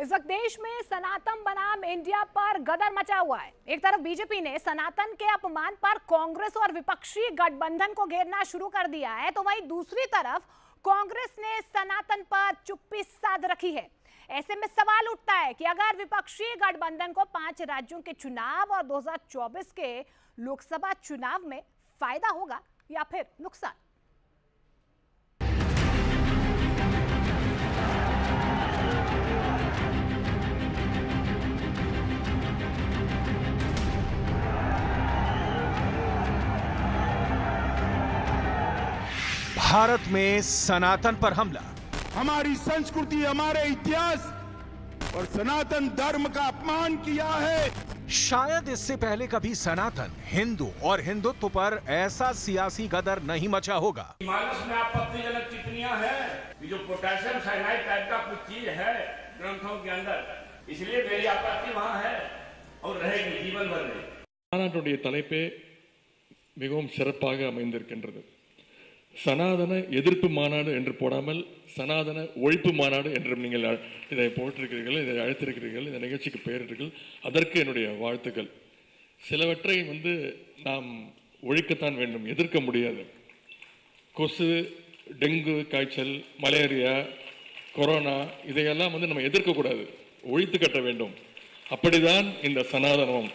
इस वक्त देश में सनातन बनाम इंडिया पर गदर मचा हुआ है। एक तरफ बीजेपी ने सनातन के अपमान पर कांग्रेस और विपक्षी गठबंधन को घेरना शुरू कर दिया है, तो वहीं दूसरी तरफ कांग्रेस ने सनातन पर चुप्पी साध रखी है। ऐसे में सवाल उठता है कि अगर विपक्षी गठबंधन को 5 राज्यों के चुनाव और 2024 के लोकसभा चुनाव में फायदा होगा या फिर नुकसान। भारत में सनातन पर हमला, हमारी संस्कृति, हमारे इतिहास और सनातन धर्म का अपमान किया है। शायद इससे पहले कभी सनातन, हिंदू और हिंदुत्व पर ऐसा सियासी गदर नहीं मचा होगा। मानस में आपत्तिजनक टिप्पणियां हैं, जो पोटेशियम साइनाइड टाइप का कुछ चीज है ग्रंथों के अंदर, इसलिए मेरी आपत्ति वहां है और रहेगी जीवन भर में। மாநாட்டுடைய தலைப்பே மிகவும் சிறப்பாக அமைந்திருக்கின்றது. சனாதன எதிர்ப்பு மாநாடு என்று போடாமல் சனாதன ஒழிப்பு மாநாடு என்றும் நீங்கள் இதை போட்டிருக்கிறீர்கள், இதை அழைத்திருக்கிறீர்கள், இந்த நிகழ்ச்சிக்கு பெயரிட்டீர்கள். அதற்கு என்னுடைய வாழ்த்துக்கள். சிலவற்றை நாம் ஒழிக்கத்தான் வேண்டும், எதிர்க்க முடியாது. கொசு, டெங்கு காய்ச்சல், மலேரியா, கொரோனா இதையெல்லாம் நம்ம எதிர்க்கக்கூடாது, ஒழித்து கட்ட வேண்டும். அப்படிதான் இந்த சனாதனம்.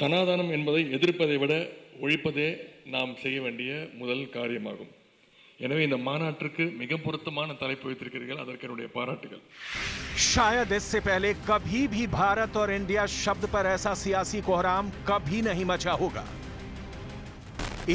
சனாதனம் என்பதை எதிர்ப்பதை விட ஒழிப்பதே நாம் செய்ய வேண்டிய முதல் காரியமாகும். எனவே இந்த மாநாட்டிற்கு மிக பொருத்தமான தலைப்பு வைத்திருக்கிறீர்கள், அதற்கு என்னுடைய பாராட்டுகள். शायद इससे पहले कभी भी भारत और इंडिया शब्द पर ऐसा सियासी कोहराम कभी नहीं मचा होगा।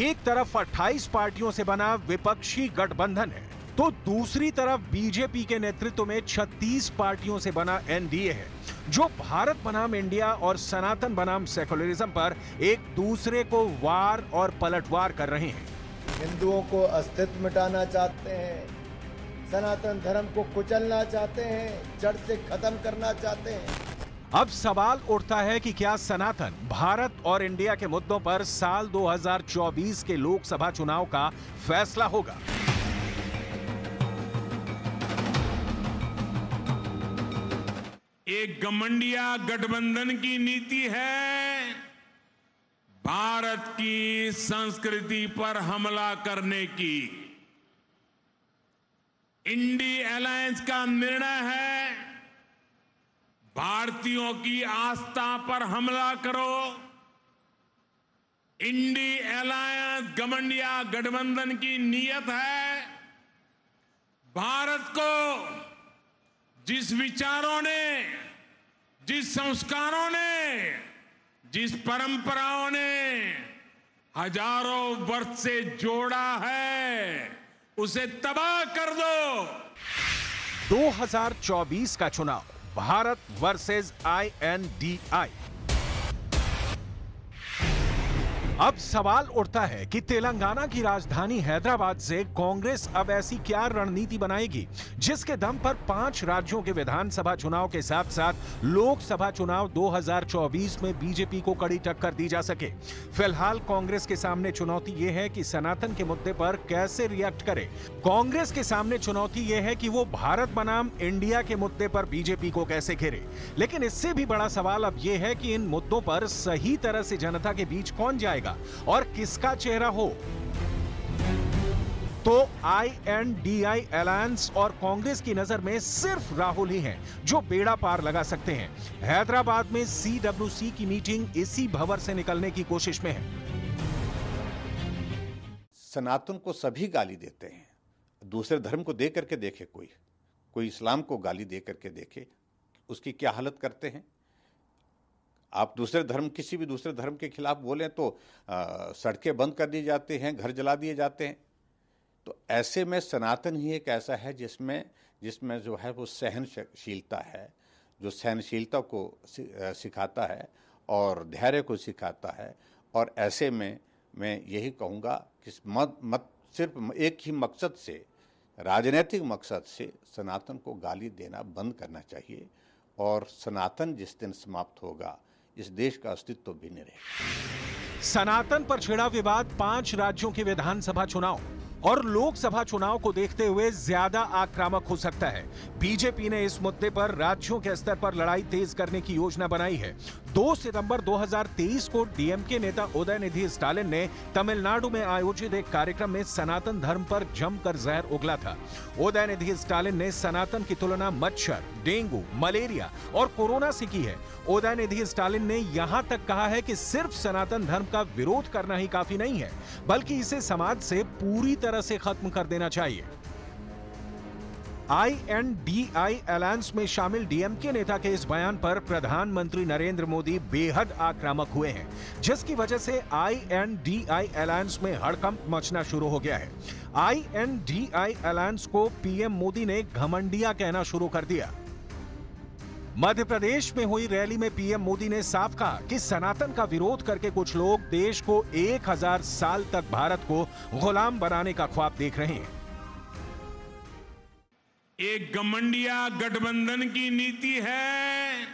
एक तरफ 28 पार्टियों से बना विपक्षी गठबंधन है, तो दूसरी तरफ बीजेपी के नेतृत्व में 36 पार्टियों से बना एनडीए है, जो भारत बनाम इंडिया और सनातन बनाम सेकुलरिज्म पर एक दूसरे को वार और पलटवार कर रहे हैं। हिंदुओं को अस्तित्व मिटाना चाहते हैं, सनातन धर्म को कुचलना चाहते हैं, जड़ से खत्म करना चाहते हैं। अब सवाल उठता है कि क्या सनातन भारत और इंडिया के मुद्दों पर साल 2024 के लोकसभा चुनाव का फैसला होगा। एक घमंडिया गठबंधन की नीति है भारत की संस्कृति पर हमला करने की। इंडी अलायंस का निर्णय है भारतीयों की आस्था पर हमला करो। इंडी अलायंस घमंडिया गठबंधन की नीयत है भारत को जिस विचारों ने, जिस संस्कारों ने, जिस परंपराओं ने हजारों वर्ष से जोड़ा है, उसे तबाह कर दो। 2024 का चुनाव, भारत वर्सेस INDI। अब सवाल उठता है कि तेलंगाना की राजधानी हैदराबाद से कांग्रेस अब ऐसी क्या रणनीति बनाएगी जिसके दम पर 5 राज्यों के विधानसभा चुनाव के साथ साथ लोकसभा चुनाव 2024 में बीजेपी को कड़ी टक्कर दी जा सके। फिलहाल कांग्रेस के सामने चुनौती यह है कि सनातन के मुद्दे पर कैसे रिएक्ट करे। कांग्रेस के सामने चुनौती यह है कि वो भारत बनाम इंडिया के मुद्दे पर बीजेपी को कैसे घेरे। लेकिन इससे भी बड़ा सवाल अब यह है कि इन मुद्दों पर सही तरह से जनता के बीच कौन जाएगा और किसका चेहरा हो। तो INDI अलायंस और कांग्रेस की नजर में सिर्फ राहुल ही हैं जो बेड़ा पार लगा सकते हैं। हैदराबाद में CWC की मीटिंग इसी भंवर से निकलने की कोशिश में है। सनातन को सभी गाली देते हैं, दूसरे धर्म को दे करके देखे, कोई इस्लाम को गाली दे करके देखे, उसकी क्या हालत करते हैं। आप दूसरे धर्म, किसी भी दूसरे धर्म के खिलाफ बोलें तो सड़कें बंद कर दी जाती हैं, घर जला दिए जाते हैं। तो ऐसे में सनातन ही एक ऐसा है जिसमें जो है वो सहनशीलता है, जो सहनशीलता को सिखाता है और धैर्य को सिखाता है। और ऐसे में मैं यही कहूँगा कि सिर्फ एक ही मकसद से, राजनीतिक मकसद से सनातन को गाली देना बंद करना चाहिए। और सनातन जिस दिन समाप्त होगा, इस देश का अस्तित्व भी नहीं रहेगा। सनातन पर छिड़ा विवाद 5 राज्यों के विधानसभा चुनाव, और लोकसभा चुनाव को देखते हुए ज्यादा आक्रामक हो सकता है। बीजेपी ने इस मुद्दे पर राज्यों के स्तर पर लड़ाई तेज करने की योजना बनाई है। 2 सितंबर 2023 को डीएमके नेता उदयनिधि स्टालिन ने तमिलनाडु में आयोजित एक कार्यक्रम में सनातन धर्म पर जमकर जहर उगला था। उदयनिधि स्टालिन ने सनातन की तुलना मच्छर, डेंगू, मलेरिया और कोरोना से की है। उदयनिधि स्टालिन ने यहां तक कहा है कि सिर्फ सनातन धर्म का विरोध करना ही काफी नहीं है, बल्कि इसे समाज से पूरी तरह से खत्म कर देना चाहिए। INDI अलायंस में शामिल डीएमके नेता के इस बयान पर प्रधानमंत्री नरेंद्र मोदी बेहद आक्रामक हुए हैं, जिसकी वजह से INDI अलायंस में हड़कंप मचना शुरू हो गया है। INDI अलायंस को पीएम मोदी ने घमंडिया कहना शुरू कर दिया। मध्य प्रदेश में हुई रैली में पीएम मोदी ने साफ कहा कि सनातन का विरोध करके कुछ लोग देश को 1000 साल तक भारत को गुलाम बनाने का ख्वाब देख रहे हैं। एक घमंडिया गठबंधन की नीति है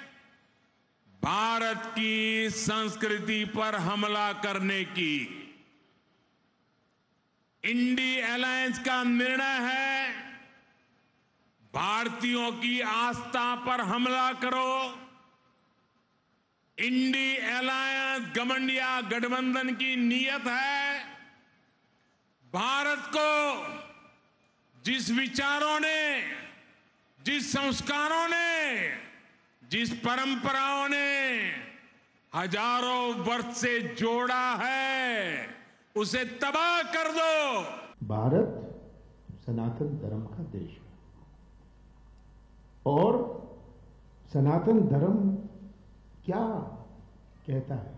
भारत की संस्कृति पर हमला करने की। इंडी अलायंस का निर्णय है भारतीयों की आस्था पर हमला करो। इंडी अलायंस घमंडिया गठबंधन की नीयत है भारत को जिस विचारों ने, जिस संस्कारों ने, जिस परंपराओं ने हजारों वर्ष से जोड़ा है, उसे तबाह कर दो। भारत सनातन धर्म का देश है और सनातन धर्म क्या कहता है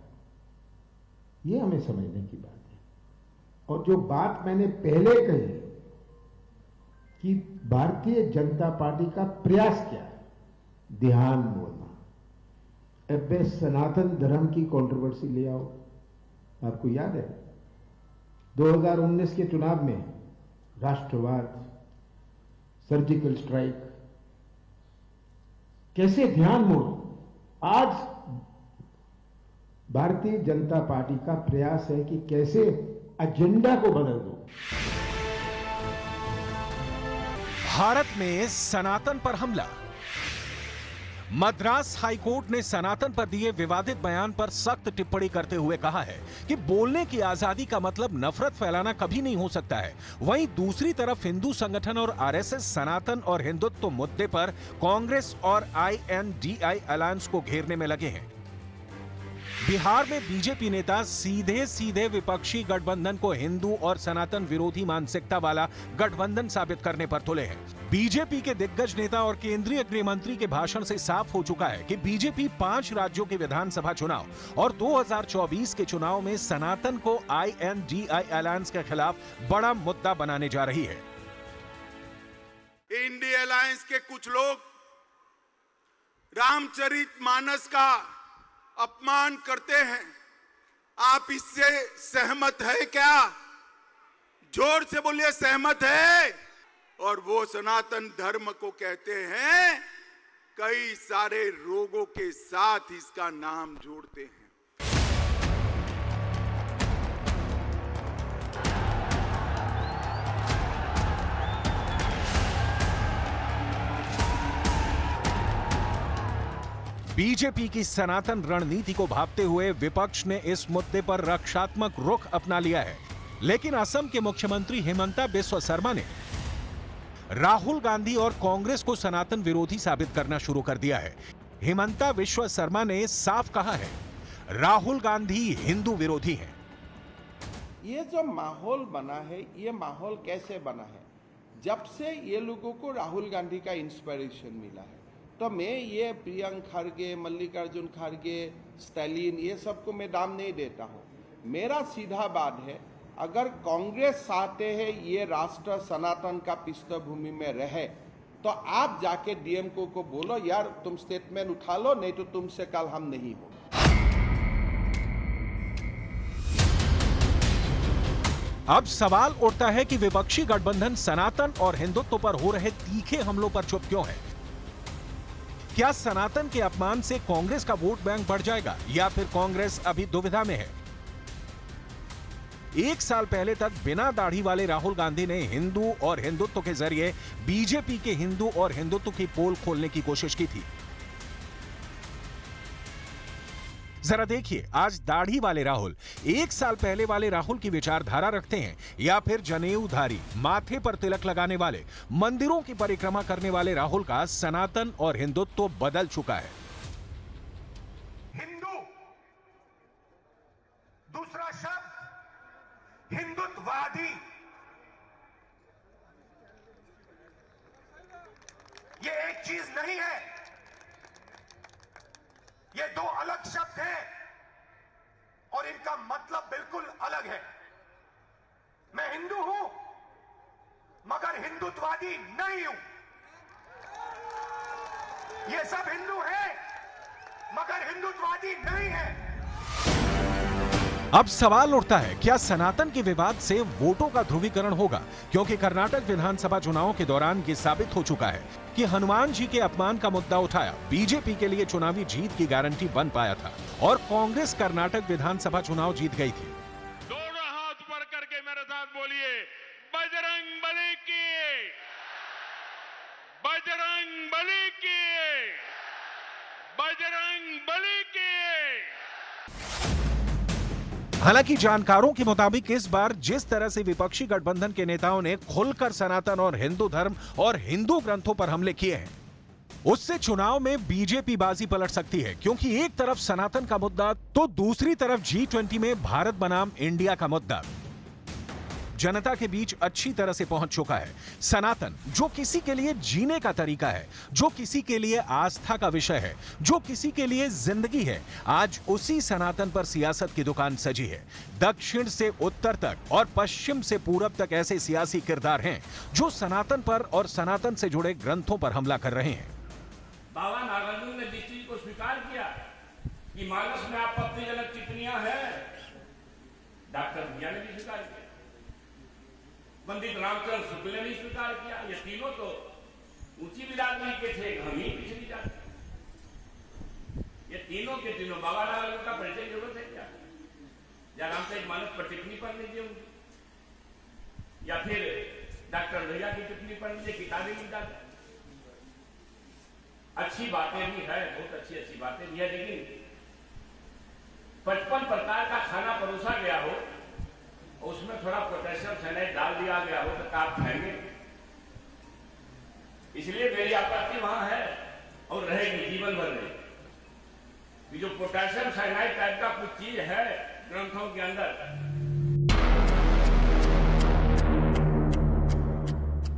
ये हमें समझने की बात है। और जो बात मैंने पहले कही कि भारतीय जनता पार्टी का प्रयास क्या है, ध्यान बोलना। अब वे सनातन धर्म की कंट्रोवर्सी ले आओ। आपको याद है 2019 के चुनाव में राष्ट्रवाद, सर्जिकल स्ट्राइक, कैसे ध्यान मोड़ो। आज भारतीय जनता पार्टी का प्रयास है कि कैसे एजेंडा को बदल दो। भारत में सनातन पर हमला। मद्रास हाईकोर्ट ने सनातन पर दिए विवादित बयान पर सख्त टिप्पणी करते हुए कहा है कि बोलने की आजादी का मतलब नफरत फैलाना कभी नहीं हो सकता है। वहीं दूसरी तरफ हिंदू संगठन और आरएसएस सनातन और हिंदुत्व मुद्दे पर कांग्रेस और INDI अलायंस को घेरने में लगे हैं। बिहार में बीजेपी नेता सीधे सीधे विपक्षी गठबंधन को हिंदू और सनातन विरोधी मानसिकता वाला गठबंधन साबित करने पर तुले हैं। बीजेपी के दिग्गज नेता और केंद्रीय गृह मंत्री के भाषण से साफ हो चुका है कि बीजेपी 5 राज्यों के विधानसभा चुनाव और 2024 के चुनाव में सनातन को INDI अलायंस के खिलाफ बड़ा मुद्दा बनाने जा रही है। इंडी अलायंस के कुछ लोग रामचरितमानस का अपमान करते हैं। आप इससे सहमत है क्या? जोर से बोलिए, सहमत है? और वो सनातन धर्म को कहते हैं कई सारे रोगों के साथ इसका नाम जोड़ते हैं। बीजेपी की सनातन रणनीति को भांपते हुए विपक्ष ने इस मुद्दे पर रक्षात्मक रुख अपना लिया है। लेकिन असम के मुख्यमंत्री हिमंता बिस्वा शर्मा ने राहुल गांधी और कांग्रेस को सनातन विरोधी साबित करना शुरू कर दिया है। हिमंता बिस्वा शर्मा ने साफ कहा है, राहुल गांधी हिंदू विरोधी हैं। ये जो माहौल बना है, ये माहौल कैसे बना है? जब से ये लोगों को राहुल गांधी का इंस्पिरेशन मिला है। तो मैं ये प्रियंक खड़गे, मल्लिकार्जुन खड़गे, स्टालिन, ये सबको मैं दाम नहीं देता हूँ। मेरा सीधा बात है, अगर कांग्रेस चाहते हैं ये राष्ट्र सनातन का पृष्ठभूमि में रहे, तो आप जाके डीएमके को बोलो यार तुम स्टेटमेंट उठा लो, नहीं तो तुमसे कल हम नहीं हो। अब सवाल उठता है कि विपक्षी गठबंधन सनातन और हिंदुत्व पर हो रहे तीखे हमलों पर चुप क्यों है? क्या सनातन के अपमान से कांग्रेस का वोट बैंक बढ़ जाएगा या फिर कांग्रेस अभी दुविधा में है? एक साल पहले तक बिना दाढ़ी वाले राहुल गांधी ने हिंदू और हिंदुत्व के जरिए बीजेपी के हिंदू और हिंदुत्व की पोल खोलने की कोशिश की थी। जरा देखिए, आज दाढ़ी वाले राहुल एक साल पहले वाले राहुल की विचारधारा रखते हैं या फिर जनेऊधारी, माथे पर तिलक लगाने वाले, मंदिरों की परिक्रमा करने वाले राहुल का सनातन और हिंदुत्व बदल चुका है। हिंदू, दूसरा शब्द हिंदुत्ववादी, ये एक चीज नहीं है, ये दो अलग शब्द हैं और इनका मतलब बिल्कुल अलग है। मैं हिंदू हूं मगर हिंदुत्ववादी नहीं हूं। ये सब हिंदू हैं मगर हिंदुत्ववादी नहीं है। अब सवाल उठता है, क्या सनातन के विवाद से वोटों का ध्रुवीकरण होगा? क्योंकि कर्नाटक विधानसभा चुनाव के दौरान ये साबित हो चुका है कि हनुमान जी के अपमान का मुद्दा उठाया बीजेपी के लिए चुनावी जीत की गारंटी बन पाया था और कांग्रेस कर्नाटक विधानसभा चुनाव जीत गई थी। दोनों हाथ ऊपर करके मेरे साथ बोलिए, बजरंग बली की, बजरंग बली की, बजरंग बली की। हालांकि जानकारों के मुताबिक इस बार जिस तरह से विपक्षी गठबंधन के नेताओं ने खुलकर सनातन और हिंदू धर्म और हिंदू ग्रंथों पर हमले किए हैं, उससे चुनाव में बीजेपी बाजी पलट सकती है। क्योंकि एक तरफ सनातन का मुद्दा तो दूसरी तरफ G20 में भारत बनाम इंडिया का मुद्दा जनता के बीच अच्छी तरह से पहुंच चुका है। सनातन जो किसी के लिए जीने का तरीका है, जो किसी के लिए आस्था का विषय है, जो किसी के लिए जिंदगी है, आज उसी सनातन पर सियासत की दुकान सजी है। दक्षिण से उत्तर तक और पश्चिम से पूरब तक ऐसे सियासी किरदार हैं जो सनातन पर और सनातन से जुड़े ग्रंथों पर हमला कर रहे हैं। बाबा नागार्जुन ने जिस चीज को स्वीकार किया कि मानस में आपत्तिजनक टिप्पणियां हैं, डॉक्टर भैया ने भी स्वीकार किया, पंडित रामचंद्र शुक्ल ने भी स्वीकार किया। ये तीनों तो ऊंची बिरादरी के थे, हम ही पिछली जाते। ये तीनों के तीनों बाबा नागार्जुन का परिचय की जरूरत है क्या? या रामचरितमानस पर टिप्पणी पढ़ लीजिए उनकी, या फिर डॉक्टर भैया की टिप्पणी पढ़ लीजिए, किताबें मिल जाती। अच्छी बातें भी है, बहुत अच्छी बातें भी है, लेकिन 55 प्रकार का खाना परोसा गया हो, उसमें थोड़ा पोटेशियम साइनाइड डाल दिया गया हो तो आप खाएंगे। इसलिए मेरी आपत्ति वहां है और रहेगी जीवन भर में कि जो पोटेशियम साइनाइड टाइप का कुछ चीज है ग्रंथों के अंदर।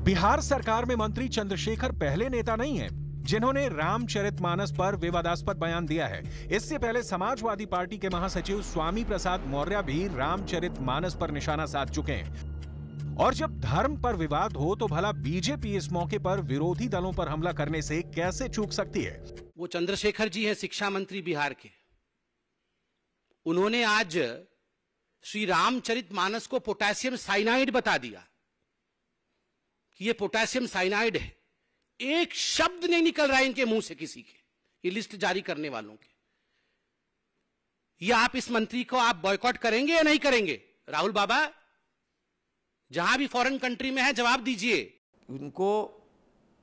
बिहार सरकार में मंत्री चंद्रशेखर पहले नेता नहीं है जिन्होंने रामचरितमानस पर विवादास्पद बयान दिया है। इससे पहले समाजवादी पार्टी के महासचिव स्वामी प्रसाद मौर्य भी रामचरितमानस पर निशाना साध चुके हैं। और जब धर्म पर विवाद हो तो भला बीजेपी इस मौके पर विरोधी दलों पर हमला करने से कैसे चूक सकती है? वो चंद्रशेखर जी हैं शिक्षा मंत्री बिहार के। उन्होंने आज श्री रामचरितमानस को पोटेशियम साइनाइड बता दिया कि ये पोटेशियम साइनाइड है। एक शब्द नहीं निकल रहा है इनके मुंह से किसी के, ये लिस्ट जारी करने वालों के। ये आप इस मंत्री को आप बॉयकॉट करेंगे या नहीं करेंगे? राहुल बाबा, जहां भी फॉरेन कंट्री में है जवाब दीजिए। उनको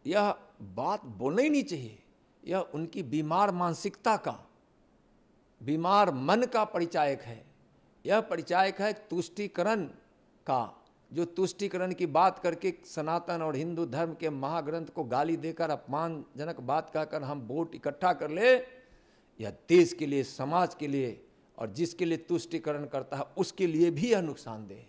यह बात बोलना ही नहीं चाहिए। यह उनकी बीमार मानसिकता का, बीमार मन का परिचायक है। यह परिचायक है तुष्टीकरण का, जो तुष्टीकरण की बात करके सनातन और हिंदू धर्म के महाग्रंथ को गाली देकर अपमानजनक बात कहकर हम वोट इकट्ठा कर ले। यह देश के लिए, समाज के लिए और जिसके लिए तुष्टीकरण करता है उसके लिए भी यह नुकसानदेह है।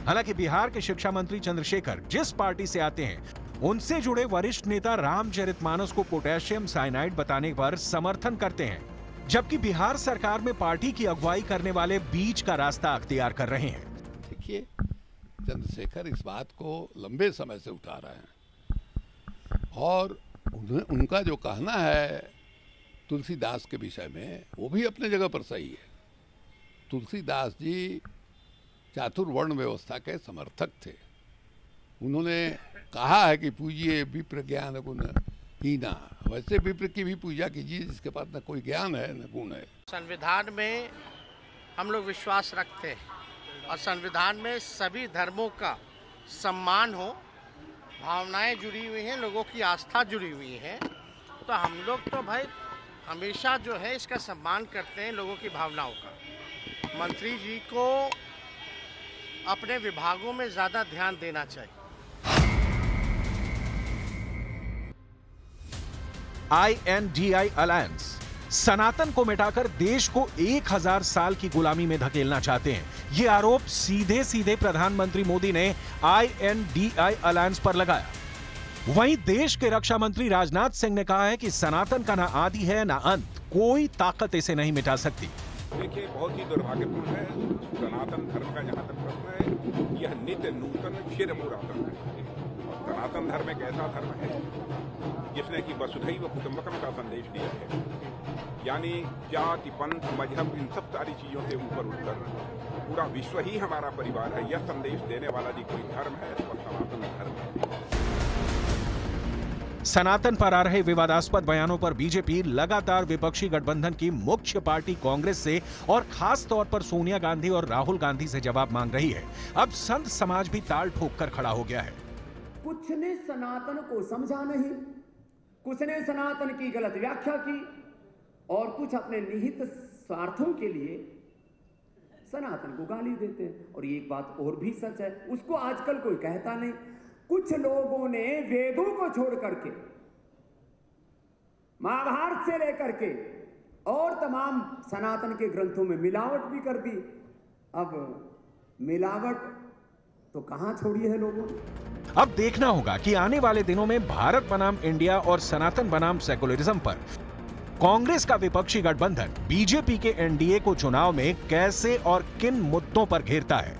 हालांकि बिहार के शिक्षा मंत्री चंद्रशेखर जिस पार्टी से आते हैं, उनसे जुड़े वरिष्ठ नेता रामचरितमानस को पोटेशियम साइनाइड बताने पर समर्थन करते हैं, जबकि बिहार सरकार में पार्टी की अगुवाई करने वाले बीच का रास्ता अख्तियार कर रहे हैं। देखिए, चंद्रशेखर इस बात को लंबे समय से उठा रहे हैं और उनका जो कहना है तुलसीदास के विषय में, वो भी अपने जगह पर सही है। तुलसीदास जी चातुर्वर्ण व्यवस्था के समर्थक थे। उन्होंने कहा है कि पूजिए विप्र ज्ञान गुण हीना। वैसे विप्र की भी पूजा कीजिए जिसके पास न कोई ज्ञान है न गुण है। संविधान में हम लोग विश्वास रखते हैं और संविधान में सभी धर्मों का सम्मान हो, भावनाएं जुड़ी हुई हैं, लोगों की आस्था जुड़ी हुई है, तो हम लोग तो भाई हमेशा जो है इसका सम्मान करते हैं लोगों की भावनाओं का। मंत्री जी को अपने विभागों में ज़्यादा ध्यान देना चाहिए। INDI अलायंस सनातन को मिटाकर देश को 1000 साल की गुलामी में धकेलना चाहते हैं। ये आरोप सीधे सीधे प्रधानमंत्री मोदी ने INDI अलायंस पर लगाया। वहीं देश के रक्षा मंत्री राजनाथ सिंह ने कहा है कि सनातन का ना आदि है ना अंत, कोई ताकत इसे नहीं मिटा सकती। देखिए, बहुत ही दुर्भाग्यपूर्ण है, सनातन धर्म का जहाँ तक प्रश्न है, यह नित्य नूतन फिर पुरातन है। और सनातन धर्म एक ऐसा धर्म है जिसने कि वसुधैव कुटुंबकम का संदेश दिया है, यानी जाति, पंथ, मजहब, इन सब सारी चीजों से ऊपर उठकर पूरा विश्व ही हमारा परिवार है, यह संदेश देने वाला भी कोई धर्म है और सनातन धर्म है। सनातन पर आ रहे विवादास्पद बयानों पर बीजेपी लगातार विपक्षी गठबंधन की मुख्य पार्टी कांग्रेस से और खास तौर पर सोनिया गांधी और राहुल गांधी से जवाब मांग रही है। अब संत समाज भी ताल ठोक कर खड़ा हो गया है। कुछ ने सनातन को समझा नहीं, कुछ ने सनातन की गलत व्याख्या की और कुछ अपने निहित स्वार्थों के लिए सनातन को गाली देते हैं। और एक बात और भी सच है, उसको आजकल कोई कहता नहीं। कुछ लोगों ने वेदों को छोड़ करके, महाभारत से लेकर के और तमाम सनातन के ग्रंथों में मिलावट भी कर दी। अब मिलावट तो कहां छोड़ी है लोगों ने। अब देखना होगा कि आने वाले दिनों में भारत बनाम इंडिया और सनातन बनाम सेकुलरिज्म पर कांग्रेस का विपक्षी गठबंधन बीजेपी के एनडीए को चुनाव में कैसे और किन मुद्दों पर घेरता है।